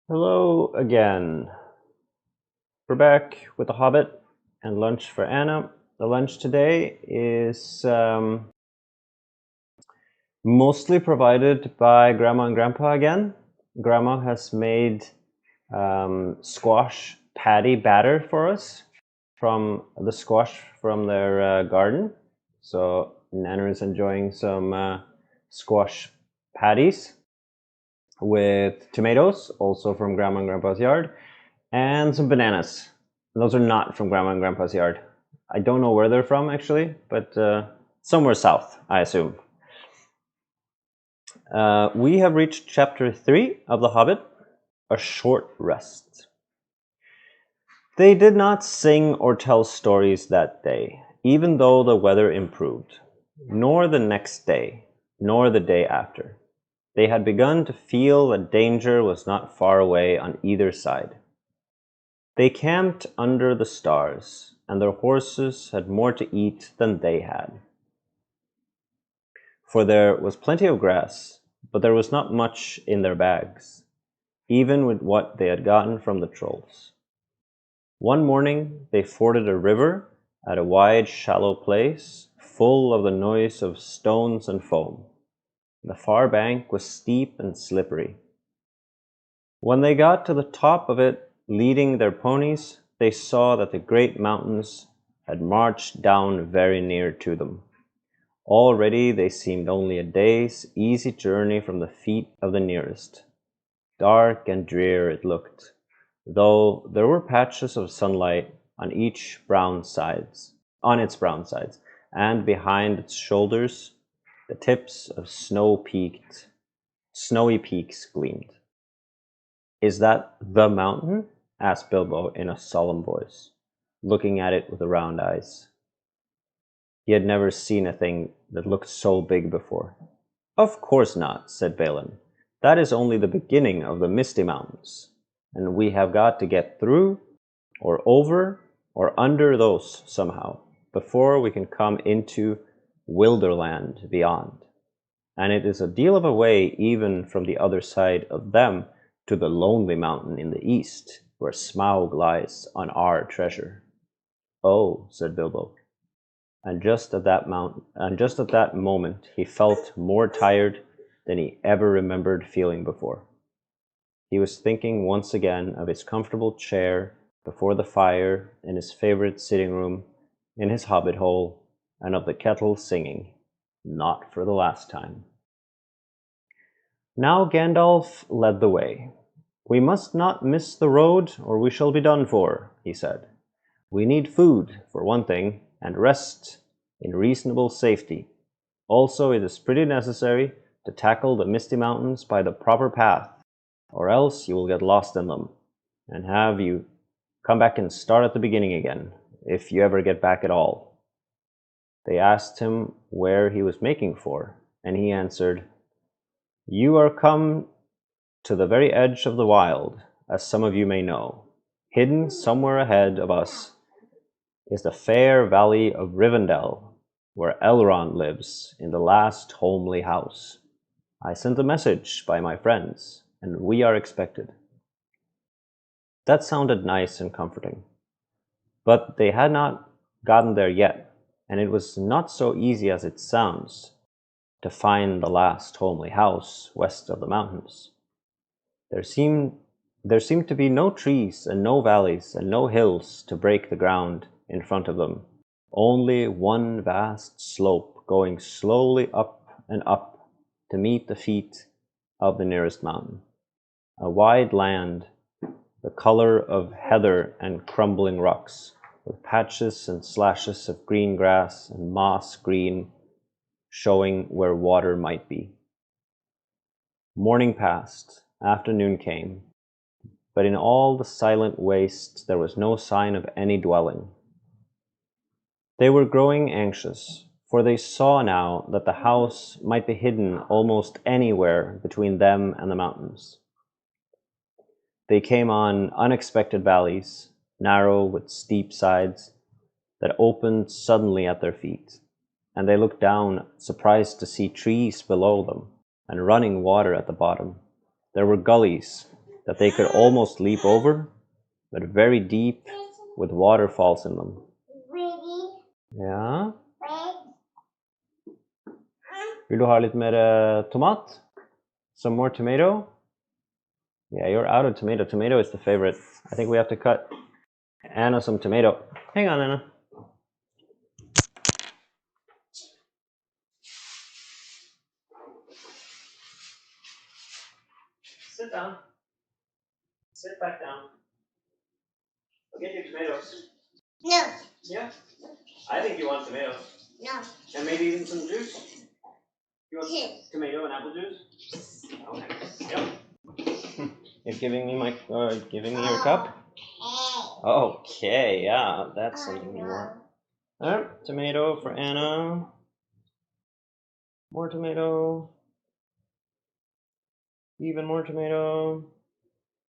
Hello again. We're back with The Hobbit and lunch for Anna. The lunch today is mostly provided by Grandma and Grandpa again. Grandma has made squash patty batter for us from the squash from their garden. So Nana is enjoying some squash patties with tomatoes, also from Grandma and Grandpa's yard, and some bananas. Those are not from Grandma and Grandpa's yard. I don't know where they're from actually, but somewhere south, I assume. We have reached chapter 3 of The Hobbit, A Short Rest. They did not sing or tell stories that day, even though the weather improved, nor the next day, nor the day after. They had begun to feel that danger was not far away on either side. They camped under the stars, and their horses had more to eat than they had. For there was plenty of grass, but there was not much in their bags, even with what they had gotten from the trolls. One morning they forded a river at a wide, shallow place, full of the noise of stones and foam. The far bank was steep and slippery. When they got to the top of it, leading their ponies, they saw that the great mountains had marched down very near to them. Already they seemed only a day's easy journey from the feet of the nearest. Dark and drear it looked, though there were patches of sunlight on its brown sides, and behind its shoulders the tips of snowy peaks gleamed. "Is that the mountain?" asked Bilbo in a solemn voice, looking at it with round eyes. He had never seen a thing that looked so big before. "Of course not," said Balin. "That is only the beginning of the Misty Mountains, and we have got to get through, or over, or under those somehow, before we can come into Wilderland beyond. And it is a deal of a way even from the other side of them to the Lonely Mountain in the east, where Smaug lies on our treasure." "Oh," said Bilbo, and just at that moment he felt more tired than he ever remembered feeling before. He was thinking once again of his comfortable chair before the fire in his favorite sitting room in his hobbit hole, and of the kettle singing, not for the last time. Now Gandalf led the way. "We must not miss the road, or we shall be done for," he said. "We need food, for one thing, and rest in reasonable safety. Also, it is pretty necessary to tackle the Misty Mountains by the proper path, or else you will get lost in them, and have you come back and start at the beginning again, if you ever get back at all." They asked him where he was making for, and he answered, "You are come to the very edge of the wild, as some of you may know. Hidden somewhere ahead of us is the fair valley of Rivendell, where Elrond lives in the last homely house. I sent a message by my friends, and we are expected." That sounded nice and comforting. But they had not gotten there yet, and it was not so easy as it sounds to find the last homely house west of the mountains. There seemed to be no trees and no valleys and no hills to break the ground in front of them, only one vast slope going slowly up and up to meet the feet of the nearest mountain. A wide land, the color of heather and crumbling rocks, with patches and slashes of green grass and moss green showing where water might be. Morning passed, afternoon came, but in all the silent waste there was no sign of any dwelling. They were growing anxious, for they saw now that the house might be hidden almost anywhere between them and the mountains. They came on unexpected valleys, narrow with steep sides, that opened suddenly at their feet, and they looked down, surprised to see trees below them and running water at the bottom. There were gullies that they could almost leap over, but very deep with waterfalls in them. Ja? Vill du ha lite mer tomat? Some more tomato? Yeah, you're out of tomato. Tomato is the favorite. I think we have to cut Anna some tomato. Hang on, Anna. Sit down. Sit back down. I'll get you tomatoes. No. Yeah? I think you want tomatoes. No. And maybe even some juice. You want tomato and apple juice? Okay. Yep. You're giving me your cup? Okay, yeah, that's something you want. Alright, tomato for Anna. More tomato. Even more tomato.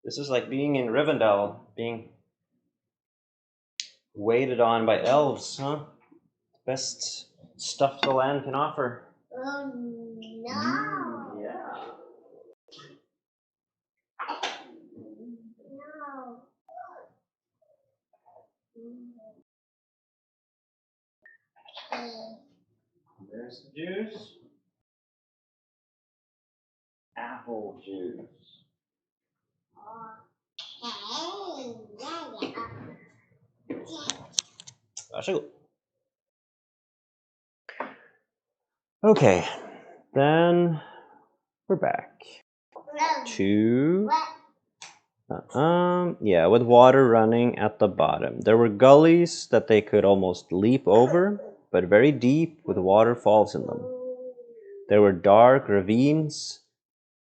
This is like being in Rivendell, being waited on by elves, huh? Best stuff the land can offer. Oh no. Yeah. No. There's the juice. Apple juice. Varsågod. Okay, then we're back to yeah, with water running at the bottom. There were gullies that they could almost leap over, but very deep with waterfalls in them. There were dark ravines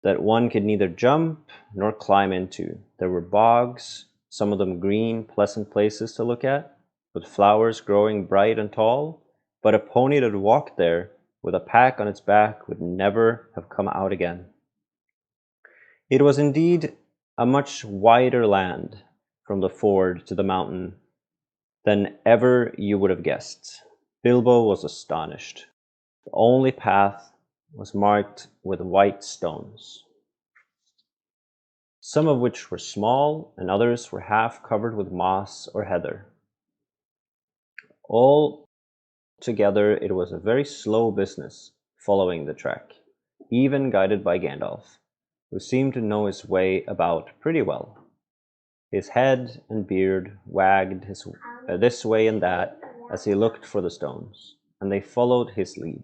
that one could neither jump nor climb into. There were bogs, some of them green, pleasant places to look at, with flowers growing bright and tall, but a pony that walked there with a pack on its back would never have come out again. It was indeed a much wider land from the ford to the mountain than ever you would have guessed. Bilbo was astonished. The only path was marked with white stones, some of which were small and others were half covered with moss or heather. All together it was a very slow business following the track, even guided by Gandalf, who seemed to know his way about pretty well. His head and beard wagged this way and that as he looked for the stones, and they followed his lead.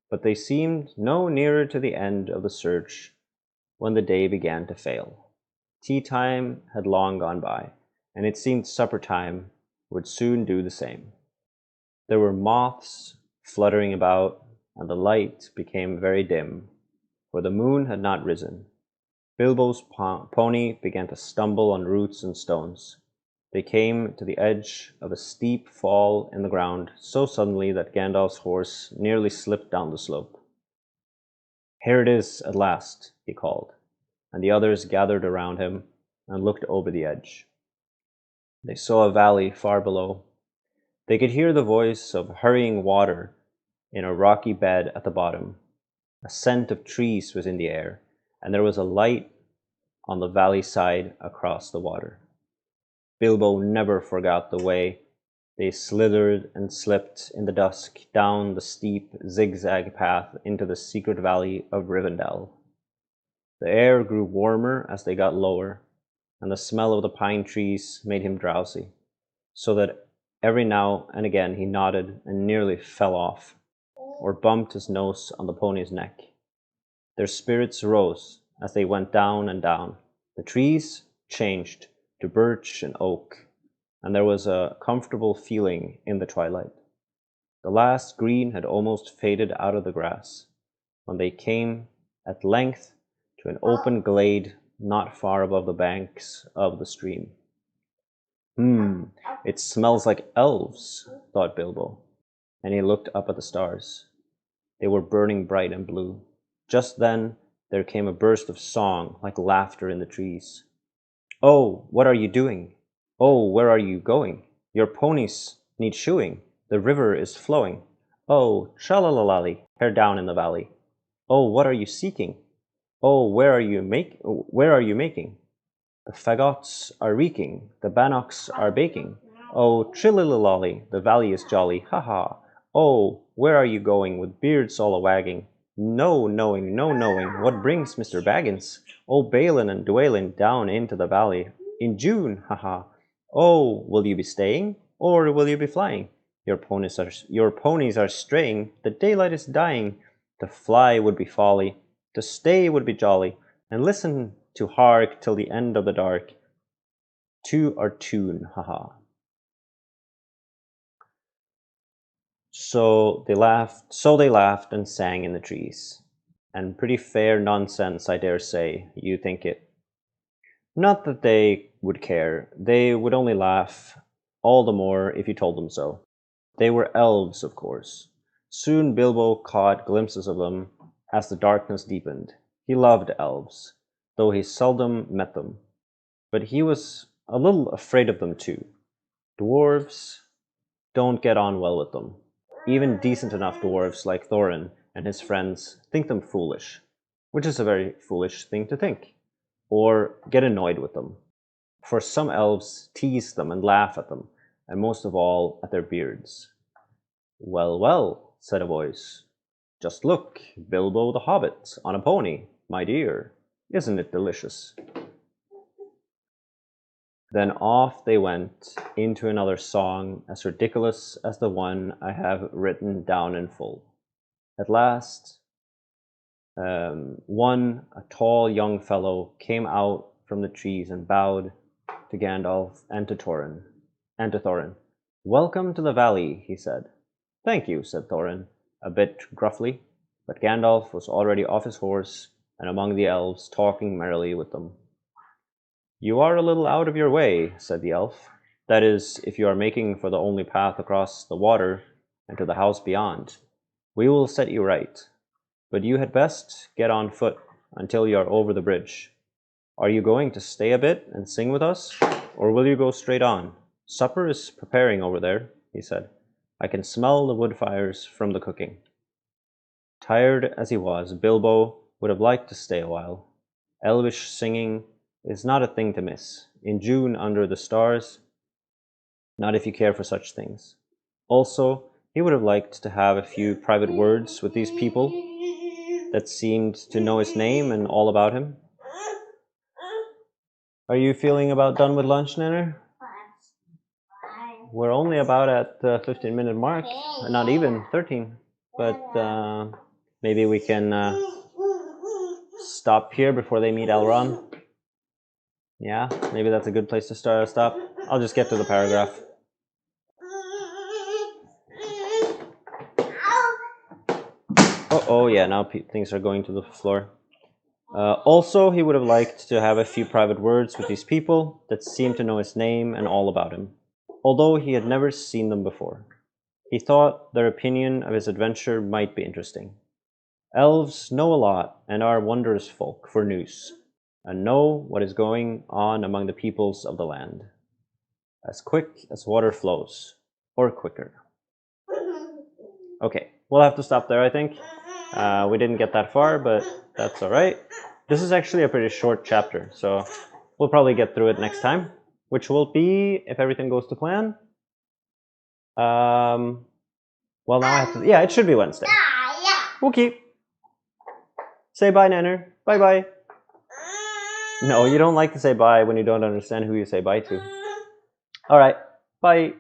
But they seemed no nearer to the end of the search when the day began to fail. Tea time had long gone by, and it seemed supper time would soon do the same. There were moths fluttering about, and the light became very dim, for the moon had not risen. Bilbo's pony began to stumble on roots and stones. They came to the edge of a steep fall in the ground so suddenly that Gandalf's horse nearly slipped down the slope. "Here it is at last," he called, and the others gathered around him and looked over the edge. They saw a valley far below. They could hear the voice of hurrying water in a rocky bed at the bottom. A scent of trees was in the air, and there was a light on the valley side across the water. Bilbo never forgot the way they slithered and slipped in the dusk down the steep zigzag path into the secret valley of Rivendell. The air grew warmer as they got lower, and the smell of the pine trees made him drowsy, so that every now and again he nodded and nearly fell off, or bumped his nose on the pony's neck. Their spirits rose as they went down and down. The trees changed to birch and oak, and there was a comfortable feeling in the twilight. The last green had almost faded out of the grass, when they came at length to an open glade not far above the banks of the stream. It smells like elves, thought Bilbo, and he looked up at the stars. They were burning bright and blue. Just then there came a burst of song, like laughter in the trees. "Oh, what are you doing? Oh, where are you going? Your ponies need shoeing. The river is flowing. Oh, tra-la-la-lally, here down in the valley. Oh, what are you seeking? Oh, where are you making? The fagots are reeking, the bannocks are baking. Oh, trillililolly, the valley is jolly, ha ha. Oh, where are you going with beards all a-wagging? No knowing, no knowing, what brings Mr. Baggins? Oh, Balin and Dwalin down into the valley in June, ha ha. Oh, will you be staying, or will you be flying? Your ponies are straying, the daylight is dying. To fly would be folly, to stay would be jolly, and listen to hark till the end of the dark. To our tune, haha. So they laughed and sang in the trees. And pretty fair nonsense, I dare say, you think it. Not that they would care, they would only laugh all the more if you told them so. They were elves, of course. Soon Bilbo caught glimpses of them as the darkness deepened. He loved elves, though he seldom met them. But he was a little afraid of them too. Dwarves don't get on well with them. Even decent enough dwarves like Thorin and his friends think them foolish, which is a very foolish thing to think, or get annoyed with them. For some elves tease them and laugh at them, and most of all at their beards. Well, well, said a voice. Just look, Bilbo the Hobbit on a pony, my dear. Isn't it delicious? Then off they went into another song as ridiculous as the one I have written down in full. At last, a tall young fellow, came out from the trees and bowed to Gandalf and to Thorin. Welcome to the valley, he said. Thank you, said Thorin, a bit gruffly, but Gandalf was already off his horse and among the elves, talking merrily with them. You are a little out of your way, said the elf. That is, if you are making for the only path across the water and to the house beyond. We will set you right. But you had best get on foot until you are over the bridge. Are you going to stay a bit and sing with us, or will you go straight on? Supper is preparing over there, he said. I can smell the wood fires from the cooking. Tired as he was, Bilbo would have liked to stay a while. Elvish singing is not a thing to miss. In June under the stars, not if you care for such things. Also, he would have liked to have a few private words with these people that seemed to know his name and all about him. Are you feeling about done with lunch, Nanner? We're only about at the 15-minute mark, not even 13, but maybe we can stop here before they meet Elrond. Yeah, maybe that's a good place to stop. I'll just get to the paragraph. Oh yeah, now things are going to the floor. Also, he would have liked to have a few private words with these people that seemed to know his name and all about him, although he had never seen them before. He thought their opinion of his adventure might be interesting. Elves know a lot and are wondrous folk for news, and know what is going on among the peoples of the land. As quick as water flows, or quicker. Okay, we'll have to stop there, I think. We didn't get that far, but that's all right. This is actually a pretty short chapter, so we'll probably get through it next time, which will be, if everything goes to plan, well, now I have to, yeah, it should be Wednesday. Okay. Say bye, Nanner. Bye-bye. No, you don't like to say bye when you don't understand who you say bye to. All right, bye.